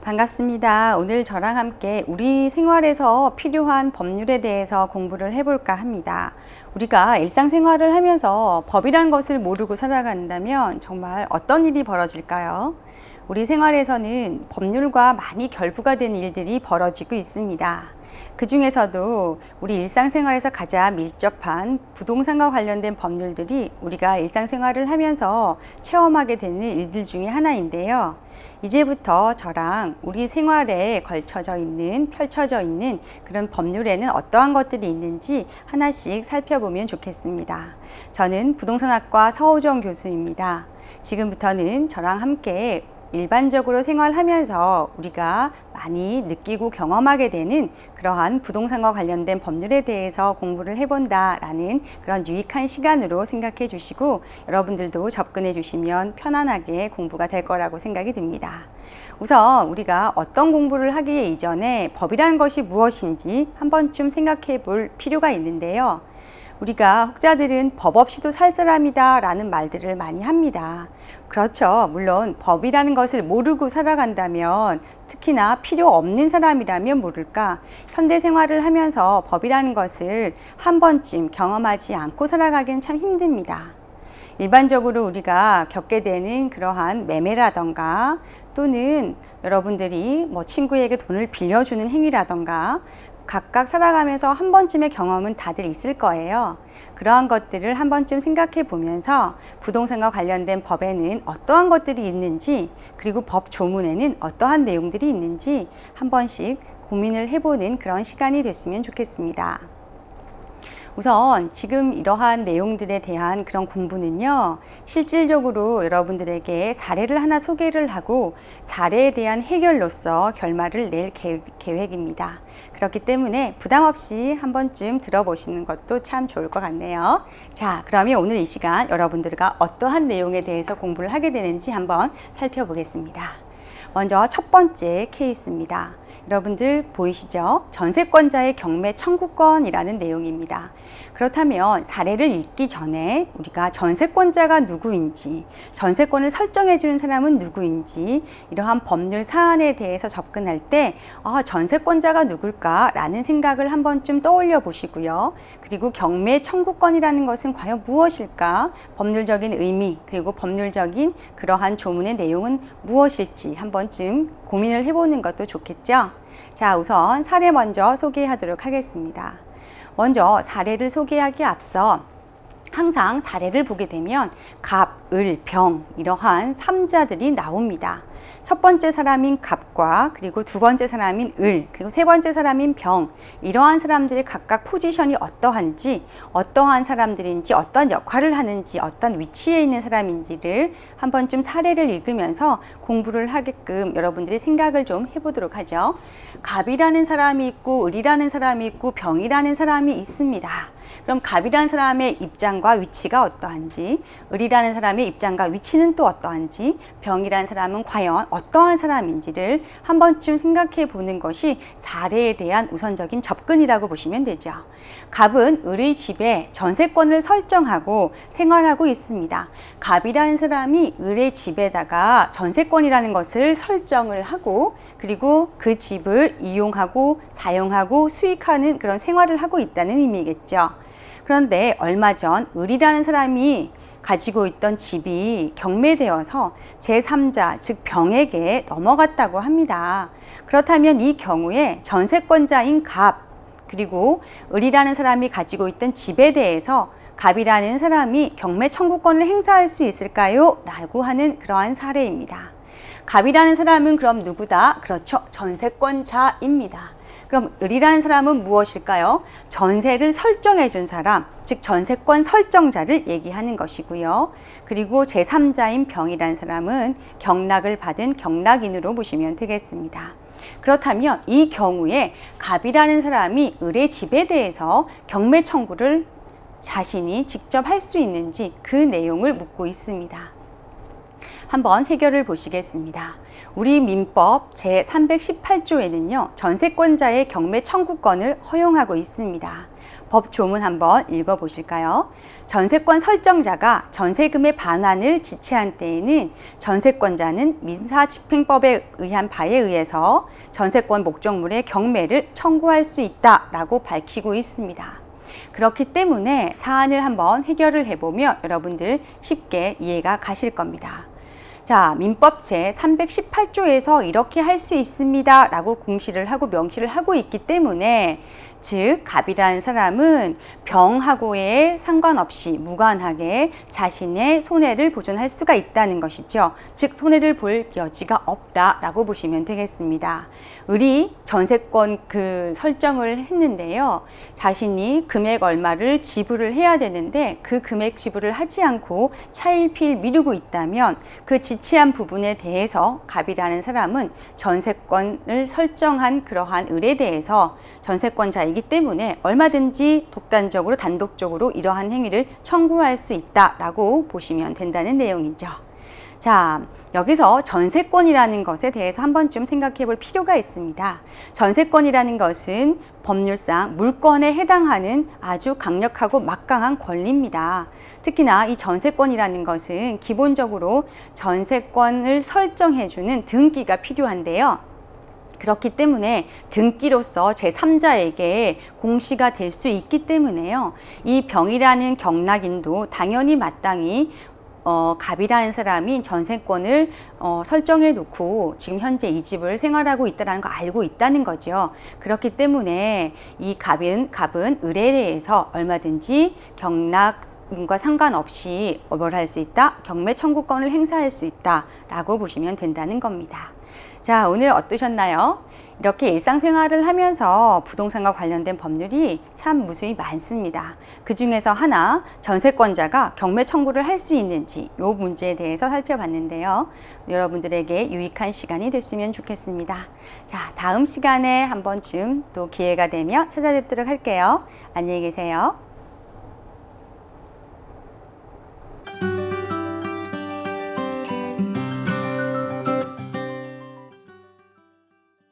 반갑습니다. 오늘 저랑 함께 우리 생활에서 필요한 법률에 대해서 공부를 해볼까 합니다. 우리가 일상생활을 하면서 법이란 것을 모르고 살아간다면 정말 어떤 일이 벌어질까요? 우리 생활에서는 법률과 많이 결부가 된 일들이 벌어지고 있습니다. 그 중에서도 우리 일상생활에서 가장 밀접한 부동산과 관련된 법률들이 우리가 일상생활을 하면서 체험하게 되는 일들 중에 하나인데요. 이제부터 저랑 우리 생활에 펼쳐져 있는 그런 법률에는 어떠한 것들이 있는지 하나씩 살펴보면 좋겠습니다. 저는 부동산학과 서호정 교수입니다. 지금부터는 저랑 함께 일반적으로 생활하면서 우리가 많이 느끼고 경험하게 되는 그러한 부동산과 관련된 법률에 대해서 공부를 해본다라는 그런 유익한 시간으로 생각해 주시고 여러분들도 접근해 주시면 편안하게 공부가 될 거라고 생각이 듭니다. 우선 우리가 어떤 공부를 하기 이전에 법이라는 것이 무엇인지 한 번쯤 생각해 볼 필요가 있는데요. 우리가 혹자들은 법 없이도 살 사람이다 라는 말들을 많이 합니다. 그렇죠. 물론 법이라는 것을 모르고 살아간다면, 특히나 필요 없는 사람이라면 모를까, 현대 생활을 하면서 법이라는 것을 한 번쯤 경험하지 않고 살아가기는 참 힘듭니다. 일반적으로 우리가 겪게 되는 그러한 매매라던가 또는 여러분들이 친구에게 돈을 빌려주는 행위라던가 각각 살아가면서 한 번쯤의 경험은 다들 있을 거예요. 그러한 것들을 한 번쯤 생각해 보면서 부동산과 관련된 법에는 어떠한 것들이 있는지, 그리고 법 조문에는 어떠한 내용들이 있는지 한 번씩 고민을 해보는 그런 시간이 됐으면 좋겠습니다. 우선 지금 이러한 내용들에 대한 그런 공부는요, 실질적으로 여러분들에게 사례를 하나 소개를 하고 사례에 대한 해결로서 결말을 낼 계획입니다. 그렇기 때문에 부담 없이 한 번쯤 들어보시는 것도 참 좋을 것 같네요. 자, 그러면 오늘 이 시간 여러분들과 어떠한 내용에 대해서 공부를 하게 되는지 한번 살펴보겠습니다. 먼저 첫 번째 케이스입니다. 여러분들 보이시죠? 전세권자의 경매 청구권이라는 내용입니다. 그렇다면 사례를 읽기 전에 우리가 전세권자가 누구인지, 전세권을 설정해 주는 사람은 누구인지, 이러한 법률 사안에 대해서 접근할 때 전세권자가 누굴까라는 생각을 한 번쯤 떠올려 보시고요. 그리고 경매 청구권이라는 것은 과연 무엇일까? 법률적인 의미, 그리고 법률적인 그러한 조문의 내용은 무엇일지 한 번쯤 고민을 해보는 것도 좋겠죠? 자, 우선 사례 먼저 소개하도록 하겠습니다. 먼저 사례를 소개하기에 앞서 항상 사례를 보게 되면 갑, 을, 병 이러한 3자들이 나옵니다. 첫 번째 사람인 갑과 그리고 두 번째 사람인 을, 그리고 세 번째 사람인 병, 이러한 사람들의 각각 포지션이 어떠한지, 어떠한 사람들인지, 어떠한 역할을 하는지, 어떤 위치에 있는 사람인지를 한 번쯤 사례를 읽으면서 공부를 하게끔 여러분들이 생각을 좀 해보도록 하죠. 갑이라는 사람이 있고 을이라는 사람이 있고 병이라는 사람이 있습니다. 그럼 갑이라는 사람의 입장과 위치가 어떠한지, 을이라는 사람의 입장과 위치는 또 어떠한지, 병이라는 사람은 과연 어떠한 사람인지를 한 번쯤 생각해 보는 것이 사례에 대한 우선적인 접근이라고 보시면 되죠. 갑은 을의 집에 전세권을 설정하고 생활하고 있습니다. 갑이라는 사람이 을의 집에다가 전세권이라는 것을 설정을 하고, 그리고 그 집을 이용하고 사용하고 수익하는 그런 생활을 하고 있다는 의미겠죠. 그런데 얼마 전 을이라는 사람이 가지고 있던 집이 경매되어서 제3자, 즉 병에게 넘어갔다고 합니다. 그렇다면 이 경우에 전세권자인 갑, 그리고 을이라는 사람이 가지고 있던 집에 대해서 갑이라는 사람이 경매 청구권을 행사할 수 있을까요? 라고 하는 그러한 사례입니다. 갑이라는 사람은 그럼 누구다? 그렇죠. 전세권자입니다. 그럼 을이라는 사람은 무엇일까요? 전세를 설정해 준 사람, 즉 전세권 설정자를 얘기하는 것이고요. 그리고 제3자인 병이라는 사람은 경락을 받은 경락인으로 보시면 되겠습니다. 그렇다면 이 경우에 갑이라는 사람이 을의 집에 대해서 경매 청구를 자신이 직접 할 수 있는지 그 내용을 묻고 있습니다. 한번 해결을 보시겠습니다. 우리 민법 제318조에는요, 전세권자의 경매 청구권을 허용하고 있습니다. 법 조문 한번 읽어보실까요? 전세권 설정자가 전세금의 반환을 지체한 때에는 전세권자는 민사집행법에 의한 바에 의해서 전세권 목적물의 경매를 청구할 수 있다라고 밝히고 있습니다. 그렇기 때문에 사안을 한번 해결을 해보면 여러분들 쉽게 이해가 가실 겁니다. 자, 민법 제 318조에서 이렇게 할 수 있습니다 라고 공시를 하고 명시를 하고 있기 때문에 즉 갑이라는 사람은 병하고에 상관없이 무관하게 자신의 손해를 보존할 수가 있다는 것이죠. 즉 손해를 볼 여지가 없다라고 보시면 되겠습니다. 을이 전세권 설정을 했는데요. 자신이 금액 얼마를 지불을 해야 되는데 그 금액 지불을 하지 않고 차일피일 미루고 있다면 그 지체한 부분에 대해서 갑이라는 사람은 전세권을 설정한 그러한 을에 대해서 전세권자이기 때문에 얼마든지 독단적으로 단독적으로 이러한 행위를 청구할 수 있다라고 보시면 된다는 내용이죠. 자, 여기서 전세권이라는 것에 대해서 한 번쯤 생각해 볼 필요가 있습니다. 전세권이라는 것은 법률상 물권에 해당하는 아주 강력하고 막강한 권리입니다. 특히나 이 전세권이라는 것은 기본적으로 전세권을 설정해주는 등기가 필요한데요. 그렇기 때문에 등기로서 제3자에게 공시가 될 수 있기 때문에요. 이 병이라는 경락인도 당연히 마땅히 갑이라는 사람이 전세권을 설정해 놓고 지금 현재 이 집을 생활하고 있다는 거 알고 있다는 거죠. 그렇기 때문에 이 갑은 을에 대해서 얼마든지 경락과 상관없이 뭘 할 수 있다? 경매 청구권을 행사할 수 있다라고 보시면 된다는 겁니다. 자, 오늘 어떠셨나요? 이렇게 일상생활을 하면서 부동산과 관련된 법률이 참 무수히 많습니다. 그 중에서 하나, 전세권자가 경매 청구를 할 수 있는지 이 문제에 대해서 살펴봤는데요. 여러분들에게 유익한 시간이 됐으면 좋겠습니다. 자, 다음 시간에 한 번쯤 또 기회가 되면 찾아뵙도록 할게요. 안녕히 계세요.